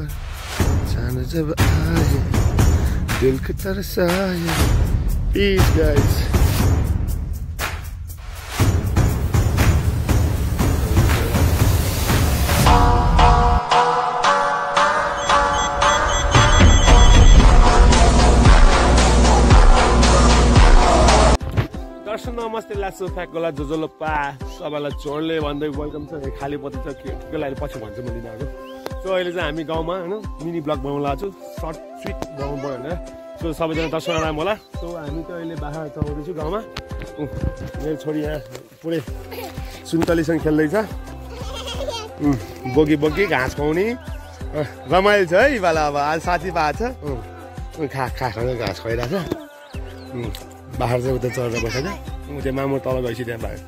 पर चाँद जब आए दिल को तरसाए Peace guys दर्शन नमस्ते लासो फ्याकोला जोजोलोपा सबैलाई जोडले भन्दै वेलकम छ खाली पत्ती छ के लागि पछि भन्छु म दिनको सो अहिले चाहिँ हामी गाउँमा हैन मिनी ब्लग बनाउन लाग्छु सर्ट स्विट बनाउनु पर्यो हैन सो सबैजना दर्शन आराम होला सो हामी त अहिले बाहिर चलाउँदै छु गाउँमा मेरो छोरी यहाँ पुरै सुन्तलीसँग खेल्दै छ बोगी बोगी घाँस खुवाउने रमाइलो छ है इबाला अब आज साथी पाएको छ खा घाँस खुवाइरहेको छ बाहिर चाहिँ उता चढेर बसेको छ त्यो मामु तल गएपछि त्यहाँ बाहिर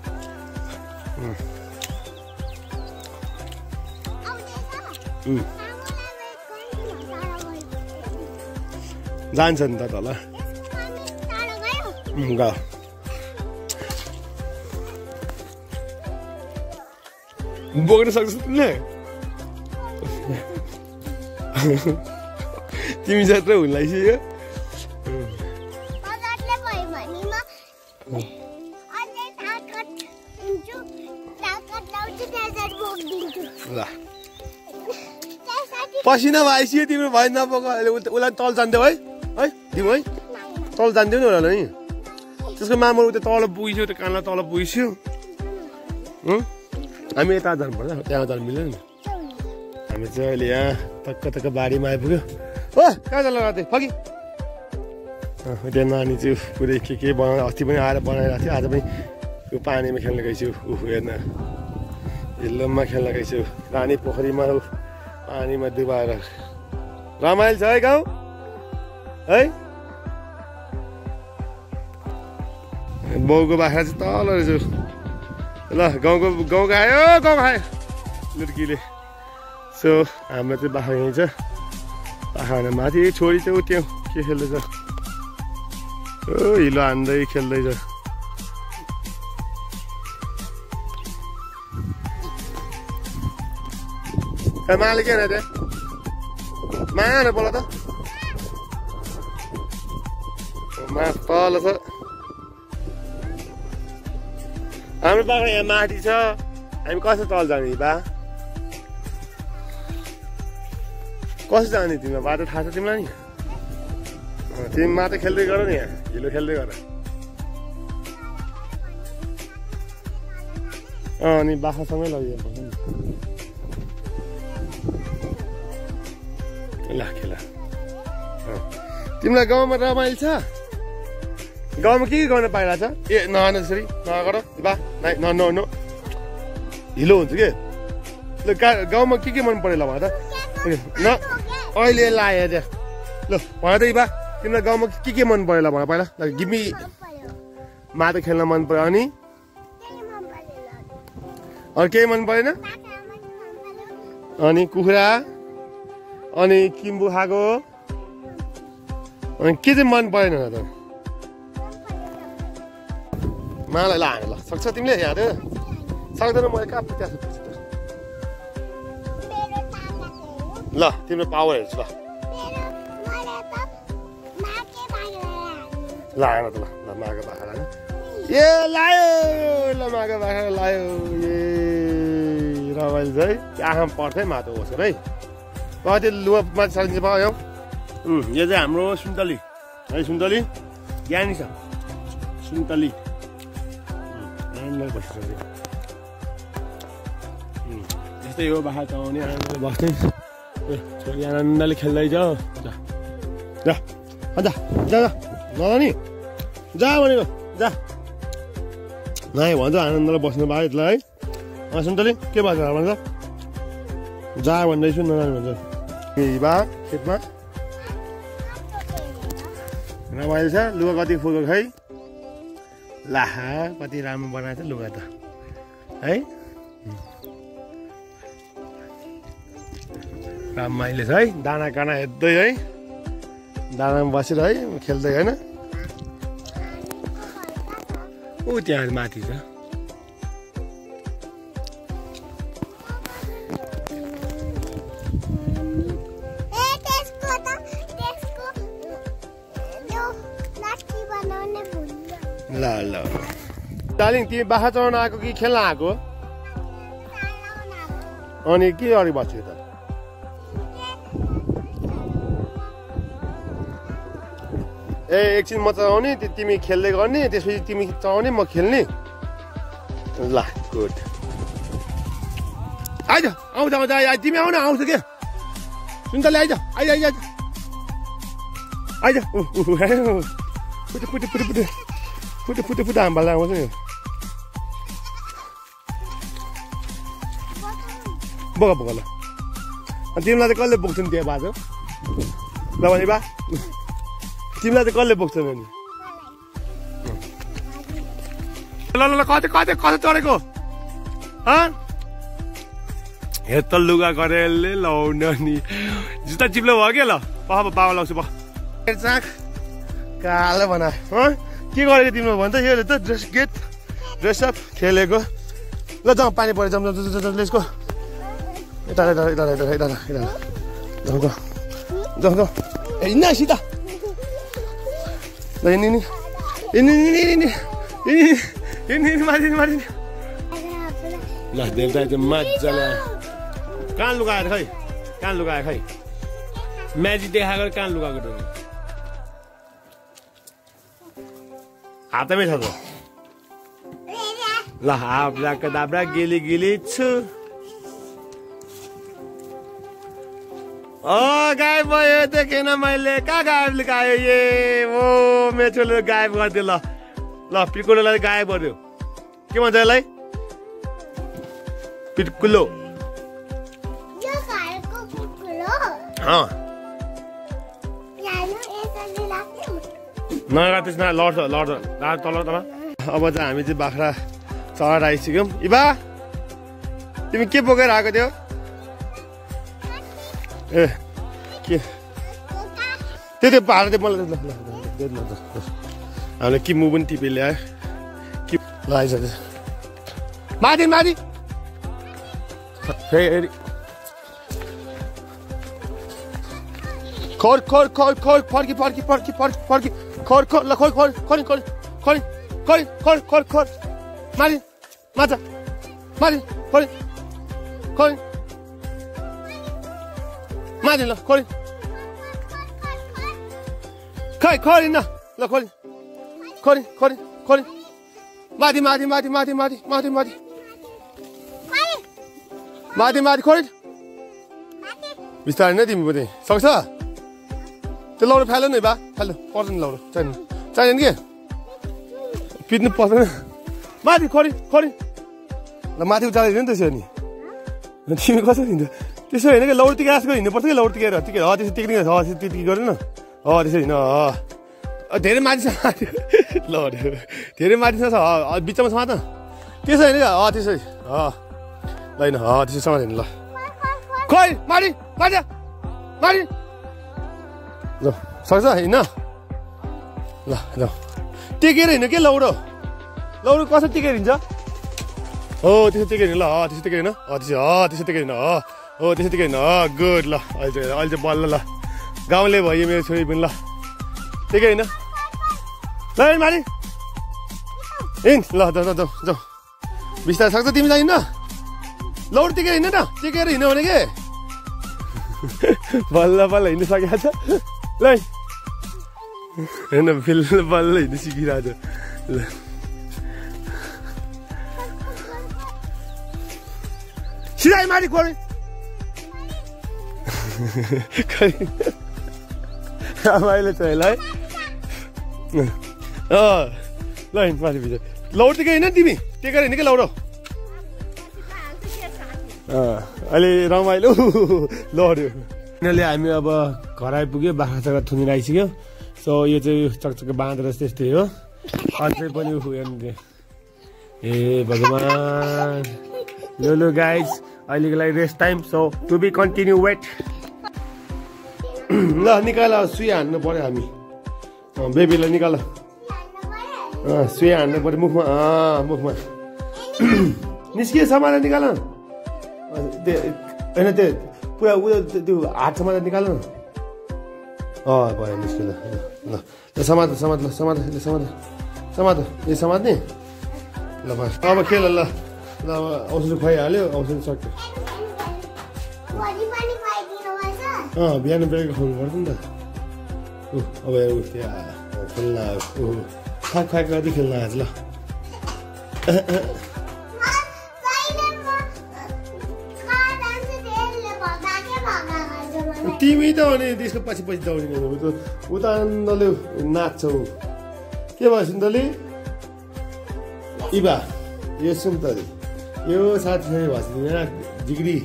जान्छ नि त तल गयो बोक्न सक्छ तिमीले तिमी जत्रै हुन लागिसक्यो पसिना आइसक्यो तिम्रो भाइ नपक उसलाई तल जान्थ्यौ है तिमी है तल जान्थ्यौ नि होला नि त्यसको मामु उता तल पुगिसक्यो त्यो कानलाई तल पुगिसक्यो हामी यता जानुपर्छ त्यहाँ जानु मिल्दैन नि हामी चाहिँ अहिले यहाँ टक्क बारीमा आइपुग्यो हो कहाँ जानु लगाएको थिएँ फगी त्यहाँ नानी चाहिँ पुरै के बनाएर अस्ति पनि आएर बनाइरहेको थियो आज पनि त्यो पानीमा खेल्न गइछु हेर्न हिल्लोमा खेल्न गइछु रानी पोखरीमा पानीमा डुबाएर रमाइलो छ है गाउँ है बाउको बाख्रा चाहिँ तल रहेछ ल गाउँको आयो लुर्कीले सो हाम्रो चाहिँ बाख्रा यहीँ छ बाख्रा माथि छोरी चाहिँ त्यो के खेल्दैछ हिलो हान्दै खेल्दैछ माले के अरे माने बोला त मा तल छ हाम्रो बाख्रा यहाँ माथि छ हामी कसरी तल जाने बा कसरी जाने तिमीलाई बाटो थाहा छ तिमीलाई नि तिमी मात्र खेल्दै गर नि यहाँ हिलो खेल्दै गर अनि बाख्रासँगै लगिदिनु पर्छ नि ल खेल तिमीलाई गाउँमा रमाइलो छ गाउँमा के गर्न पाइरहेछ ए नहान त्यसरी नगर बा न हिलो हुन्छ के ल गाउँमा के मन पऱ्यो ल भन त न अहिले लायो त्यहाँ ल भन त बा तिमीलाई गाउँमा के मन पऱ्यो ल भन पहिला गिमी माटो खेल्न मन पऱ्यो अनि केही मन परेन अनि कुखुरा अनि किम्बु खाएको अनि के चाहिँ मन परेन त मलाई ल हाने ल सक्छ तिमीले यहाँ सक्दैन मैले कहाँ त्यहाँ ल तिम्रो पावर हेर्छु ल हान त ल माघे बाख्रा लाने ए लायो ल माघे बाख्रा लायो ए रमाइलो छ है आँखा पर्छ है माटो बसेर है कति लुगा माथि सालिन्छ पायो यो चाहिँ हाम्रो सुन्तली है सुन्तली ज्ञानी छ सुन्तली बसिसक्यो यस्तै हो बाख्रा चलाउने आनन्दले बस्ने छोरी आनन्दले खेल्दै जाऊ नि जा भनेको जा नाइ भन्छ आनन्दले बस्नु पायो यसलाई है सुन्तली के भन्छ भन्छ जा भन्दैछु नजानु भन्छ बा खेतमा रमाइलो छ लुगा कति फुल्को खै लाहा कति राम्रो बनाएको छ लुगा त है रमाइलो छ है दाना काना हेर्दै है दानामा बसेर है खेल्दै होइन ऊ त्यहाँ माथि छ ल डार्लिङ तिमी बाख्रा चराउन आएको कि खेल्न आएको अनि के गरी बस्यो त ए एकछिन म चलाउने तिमी खेल्दै गर्ने त्यसपछि तिमी चलाउने म खेल्ने ल गुड आइज आउँछ आउँछ तिमी आउन आउँछ क्या सुन्तले आइज आइज आइज आइज फुटे फुटे फुटे फुटे फुटे फुटे फुटे हाम्रोलाई आउँछ नि बोक बोक ल तिमीलाई चाहिँ कसले बोक्छ नि त्यहाँ बाटो ल भने बा तिमीलाई चाहिँ कसले बोक्छ नि ल ल कतै कतै कतै चढेको हेर त लुगा गरेले लाउन नि जुत्ता चिप्लो भयो क्या ल बाबा लाउँछु चाक कालो बना के गरेको तिम्रो भन्छ यो त ड्रेसअप खेलेको ल जाउँ पानी पऱ्यो जाउँ लेसको यता यता यता यता यता यता जाउँ जाउँ जाउँ हिँड्न सिधा ल हिँड्ने माथि माथि ल देख्दा चाहिँ मजाले कहाँ लुगाएर खै कहाँ लुगायो खै म्याजिक देखाएको कहाँ लुगाएको त हातमै छ त ल हाब्रा दाब्रा गिली गिली छु गायब भयो देखेन मैले कहाँ गायब लुकायो ए ओ मेचोले गायब गरिदियो ल पिर्कुलोलाई गायब गर्यो के भन्छ यसलाई पिर्कुलो नगा त्यसमा लड्छ लड्छ तल तल अब चाहिँ हामी चाहिँ बाख्रा चढाएर आइसक्यौँ इबा तिमी के बोकेर आएको थियो ए के त्यो भाडा त्यो मलाई हामीले किमु पनि टिपे ल्यायो कि ल आइसक्यो माथि माथि फेरि खोर खोर खोर खोर फर्की फर्की फर्की फर्की फर्की खोर खोर ल खोर खोर खोरी खोरी खोरी खोरी खोर खोर खोर माथि माछा माथि खोरी खोरी माथि ल खोरी खै खोरी न ल खोरी खोरी खोरी खोरी माथि माथि माथि माथि माथि माथि माथि माथि माथि खोरी बिस्तारै नै तिमी पनि सक्छ त्यो लौरो फाल्यो नि बा फाल्यो पर्दैन लौरो चाहिँदैन के पिट्नु पर्दैन माथि खोरी खोरी ल माथि उचालेर हिँड्यो नि त्यसो नि तिमी कसरी हिँड्छ त्यसो होइन कि लौरो टिका आजको हिँड्नुपर्छ कि लौरो टिकेर टिके त्यसो टेक्निक त्यति गरेन त्यसो हिँड धेरै माथि छ लौरो धेरै माथि छ बिचमा छ त त्यसो होइन क्या त्यसै ल होइन त्यसो समाज हिँड्नु ल खोइ माथि माथि माथि ल सक्छ हिँड्न ल ल टेकेर हिँड्नु के लौरो लौरो कसरी टेकेर हिँड्छ हो त्यसो टेकेर हिँड्नु ल त्यसो टेकेर हिँड्नु त्यसो टेकेर हिँड्नु हो त्यसो टेकेर हिँड्नु गुड ल अहिले चाहिँ बल्ल ल गाउँले भयो मेरो छोरी पनि ल टेकेर हिँड्नु ल माथि हिँड ल जाउँ जाउँ जाउँ बिस्तारै सक्छ तिमी चाहिँ हिँड्न लौरो टेकेर हिँड्नु न टेकेर हिँड्नु भने के बल्ल बल्ल हिँड्नु सकिरहेको छ ल होइन बल्ल बल्ल हिँड्नु सिकिरहेको छ ल सिधै माथि खोइ अहिले चाहिँ ल ल माथि भित्र लौरो टेकेर हिँड्न तिमी टेकेर हिँड्ने कि लौरो अहिले रमाइलो लड्यो यिनीहरूले हामी अब घर आइपुग्यो बाख्रा चक्रा थुनेर आइसक्यो सो यो चाहिँ चकचक बाँधेर त्यस्तै हो अझै पनि ए भगवान् लो गाइज अहिलेको लागि rest time so to be continue wait ल निकाल सुई हान्नु पर्यो हामी बेबीलाई निकाल सुई हान्नु पर्यो मुखमा मुखमा निस्कियो समाएर निकाल होइन त्यो पुरा उयो त्यो हात समाज निकाल्नु न भयो निस्क्यो ल ल समाज समाज ल समाज समाज समात यो समात्ने ल बस अब खेल ल ल अब औषध खुवाइहाल्यो औषध सक्यो बिहान बेलुका खुवाउनु पर्छ नि त अब त्यहाँ खेल्न खाक खाक गर्दै खेल्न आज ल तिमी त अनि त्यसको पछि पछि दौडिने उता आनन्दले नाच्छौ के भयो सुन्तली इबा यो सुन्तली यो साथी साथी भाषा जिग्री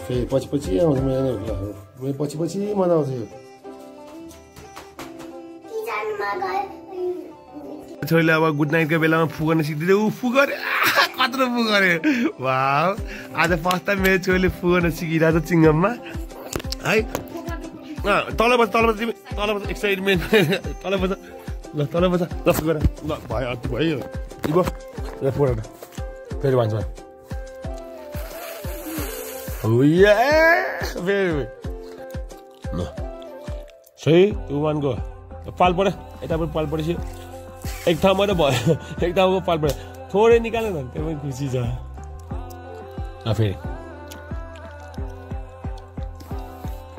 फेरि पछि पछि आउँछ मैले पछि पछि मजा आउँछ यो छोरीले अब गुड नाइटको बेलामा फु गर्न सिक्दै ऊ फु गरे कत्रो फु गरे वाउ आज फर्स्ट टाइम मेरो छोरीले फु गर्न सिकिरहेको छ चिङ्गममा है तल बस तिमी तल बस एक्साइटमेन्ट तल बस ल तल बस जस्तो गर ल भयो भयो इबो ल फोटो फेरि भन्छ ओया फेरि ल सही टु वान गो पाल पऱ्यो यताबाट पाल परेपछि एक ठाउँमा त भयो एक ठाउँको पाल पऱ्यो थोरै निकाल्यो भने त्यो पनि खुसी छ फेरि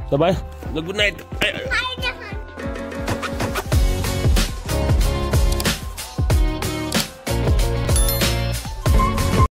ल भाइ ल गुड नाइट